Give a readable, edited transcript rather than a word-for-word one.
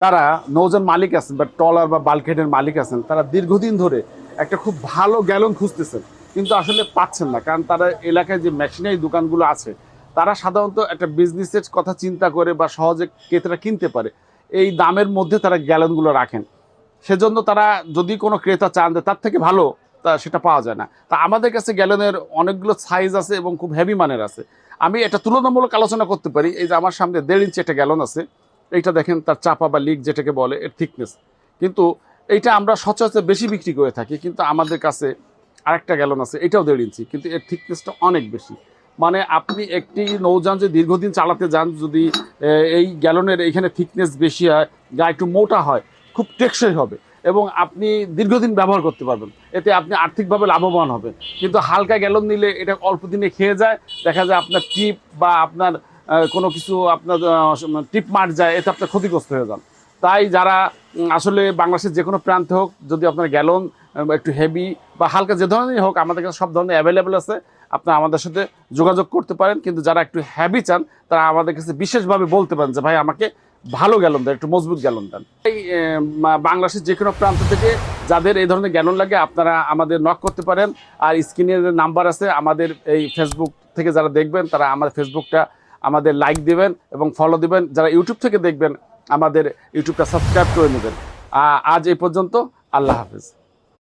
তারা নৌযান মালিক আছেন বা ট্রলার বা বাল্কহেডের মালিক আছেন, তারা দীর্ঘদিন ধরে একটা খুব ভালো গ্যালন খুঁজতেছেন, কিন্তু আসলে পাচ্ছেন না। কারণ তারা এলাকায় যে মেশিনারি দোকানগুলো আছে, তারা সাধারণত একটা বিজনেসের কথা চিন্তা করে বা সহজে ক্রেতারা কিনতে পারে এই দামের মধ্যে তারা গ্যালনগুলো রাখেন। সেজন্য তারা যদি কোনো ক্রেতা চান যে তার থেকে ভালো, তা সেটা পাওয়া যায় না। তা আমাদের কাছে গ্যালনের অনেকগুলো সাইজ আছে এবং খুব হেভি মানের আছে। আমি এটা তুলনামূলক আলোচনা করতে পারি। এই যে আমার সামনে 1.5 ইঞ্চি একটা গ্যালন আছে, এইটা দেখেন তার চাপা বা লিক যেটাকে বলে এর থিকনেস। কিন্তু এইটা আমরা সচরাচর বেশি বিক্রি করে থাকি, কিন্তু আমাদের কাছে আরেকটা গ্যালন আছে, এটাও 1.5 ইঞ্চি, কিন্তু এর থিকনেসটা অনেক বেশি। মানে আপনি একটি নৌযান যে দীর্ঘদিন চালাতে যান, যদি এই গ্যালনের এইখানে থিকনেস বেশি হয়, গা একটু মোটা হয়, খুব টেকসই হবে এবং আপনি দীর্ঘদিন ব্যবহার করতে পারবেন। এতে আপনি আর্থিকভাবে লাভবান হবেন। কিন্তু হালকা গ্যালন নিলে এটা অল্প দিনে খেয়ে যায়, দেখা যায় আপনার টিপ বা আপনার কোনো কিছু আপনার টিপ মার যায়, এতে আপনার ক্ষতিগ্রস্ত হয়ে যান। তাই যারা আসলে বাংলাদেশের যে কোনো প্রান্তে হোক, যদি আপনার গ্যালন একটু হেভি বা হালকা যে ধরনেরই হোক, আমাদের কাছে সব ধরনের অ্যাভেলেবেল আছে। আপনারা আমাদের সাথে যোগাযোগ করতে পারেন। কিন্তু যারা একটু হেভি চান, তারা আমাদের কাছে বিশেষভাবে বলতে পারেন যে ভাই আমাকে ভালো গ্যালন দেন, একটু মজবুত গ্যালন দেন। এই বাংলাদেশের যে কোনো প্রান্ত থেকে যাদের এই ধরনের গ্যালন লাগে, আপনারা আমাদের নক করতে পারেন। আর স্ক্রিনের নাম্বার আছে। আমাদের এই ফেসবুক থেকে যারা দেখবেন, তারা আমাদের ফেসবুকটা আমাদের লাইক দিবেন এবং ফলো দিবেন। যারা ইউটিউব থেকে দেখবেন, আমাদের ইউটিউবটা সাবস্ক্রাইব করে নেবেন। আজ এই পর্যন্ত। আল্লাহ হাফেজ।